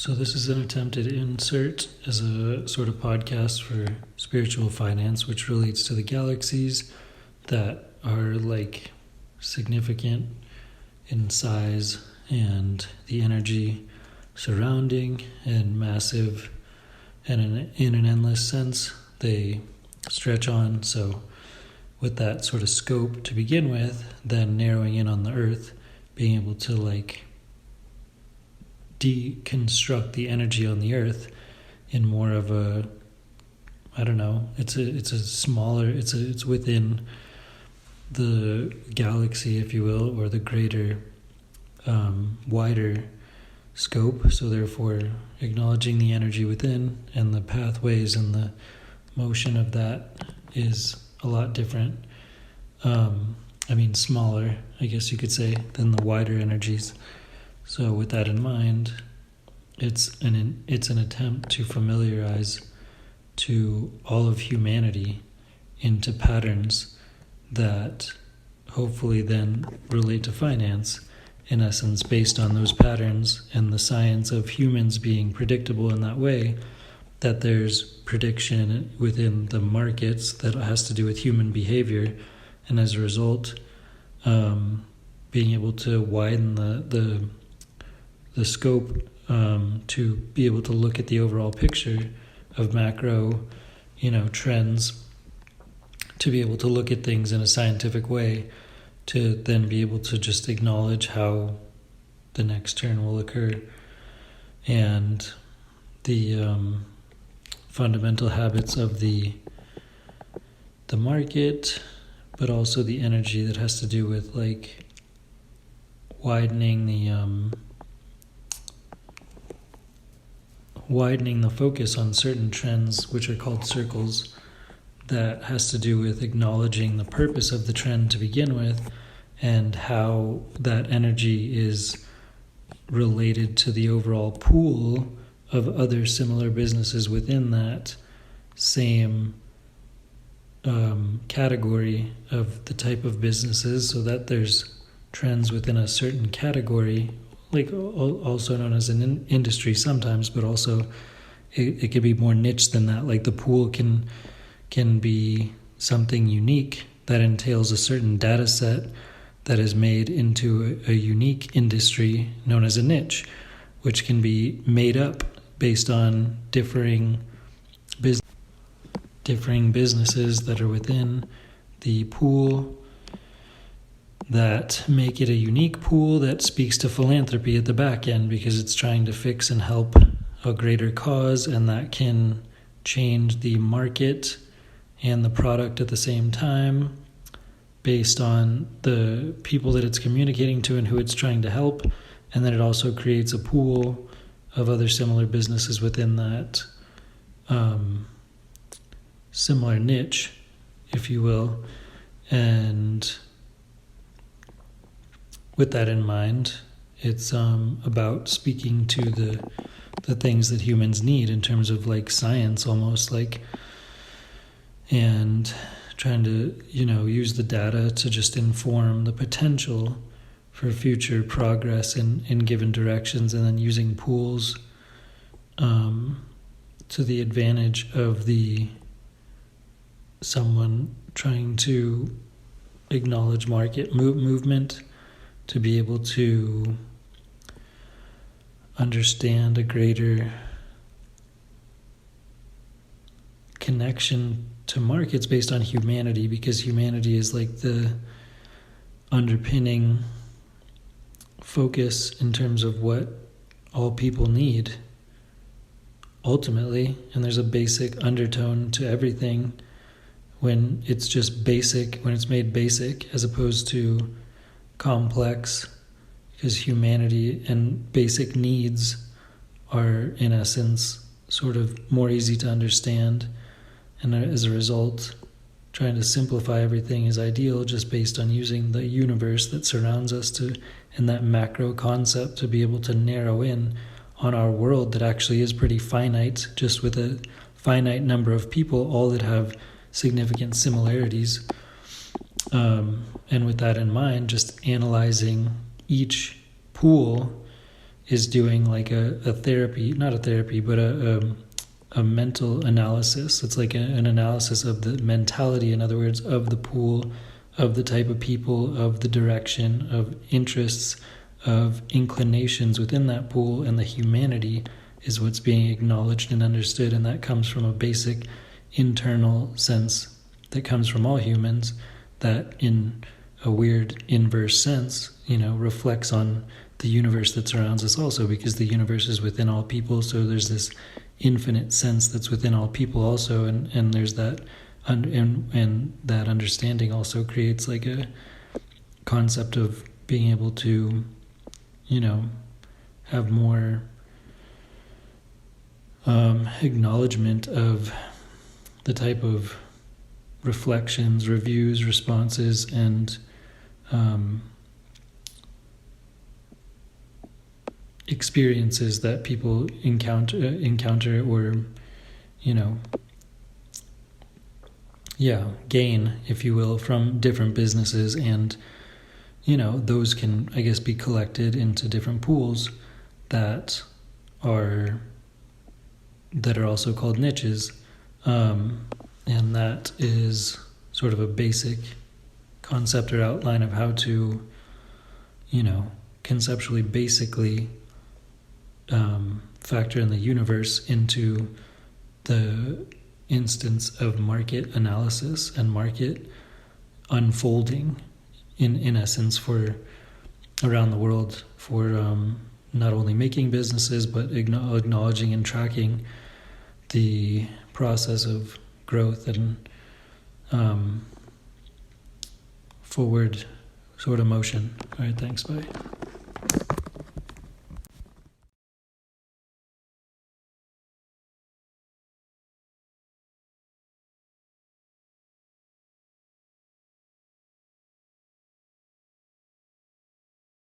So this is an attempted insert as a sort of podcast for spiritual finance, which relates to the galaxies that are like significant in size and the energy surrounding and massive, and in an endless sense they stretch on. So with that sort of scope to begin with, then narrowing in on the Earth, being able to like deconstruct the energy on the Earth in more of a, I don't know, it's within the galaxy, if you will, or the greater wider scope. So therefore acknowledging the energy within and the pathways and the motion of that is a lot different. Smaller, I guess you could say, than the wider energies. So with that in mind, it's an attempt to familiarize to all of humanity into patterns that hopefully then relate to finance, in essence, based on those patterns and the science of humans being predictable in that way, that there's prediction within the markets that has to do with human behavior, and as a result, being able to widen the scope to be able to look at the overall picture of macro, trends, to be able to look at things in a scientific way, to then be able to just acknowledge how the next turn will occur, and the fundamental habits of the market, but also the energy that has to do with like widening the focus on certain trends, which are called circles, that has to do with acknowledging the purpose of the trend to begin with and how that energy is related to the overall pool of other similar businesses within that same category of the type of businesses, so that there's trends within a certain category, like also known as an industry sometimes, but also it could be more niche than that. Like the pool can be something unique that entails a certain data set that is made into a unique industry known as a niche, which can be made up based on differing businesses that are within the pool that make it a unique pool that speaks to philanthropy at the back end, because it's trying to fix and help a greater cause, and that can change the market and the product at the same time based on the people that it's communicating to and who it's trying to help. And then it also creates a pool of other similar businesses within that similar niche, if you will. And with that in mind, it's about speaking to the things that humans need in terms of like science, almost like, and trying to use the data to just inform the potential for future progress in given directions, and then using pools to the advantage of someone trying to acknowledge market movement, to be able to understand a greater connection to markets based on humanity, because humanity is like the underpinning focus in terms of what all people need ultimately. And there's a basic undertone to everything when it's just basic, when it's made basic, as opposed to complex, because humanity and basic needs are in essence sort of more easy to understand, and as a result trying to simplify everything is ideal, just based on using the universe that surrounds us and that macro concept to be able to narrow in on our world that actually is pretty finite, just with a finite number of people, all that have significant similarities. And with that in mind, just analyzing each pool is doing like a therapy, not a therapy, but a mental analysis. It's like an analysis of the mentality, in other words, of the pool, of the type of people, of the direction, of interests, of inclinations within that pool, and the humanity is what's being acknowledged and understood, and that comes from a basic internal sense that comes from all humans that in a weird inverse sense, reflects on the universe that surrounds us also, because the universe is within all people, so there's this infinite sense that's within all people also, and there's that, and that understanding also creates like a concept of being able to, have more acknowledgement of the type of reflections, reviews, responses, and experiences that people encounter or, gain, if you will, from different businesses. And, those can, I guess, be collected into different pools that are also called niches. And that is sort of a basic concept or outline of how to, conceptually, basically factor in the universe into the instance of market analysis and market unfolding, in essence, for around the world, for not only making businesses, but acknowledging and tracking the process of growth and forward sort of motion. All right, thanks, bye.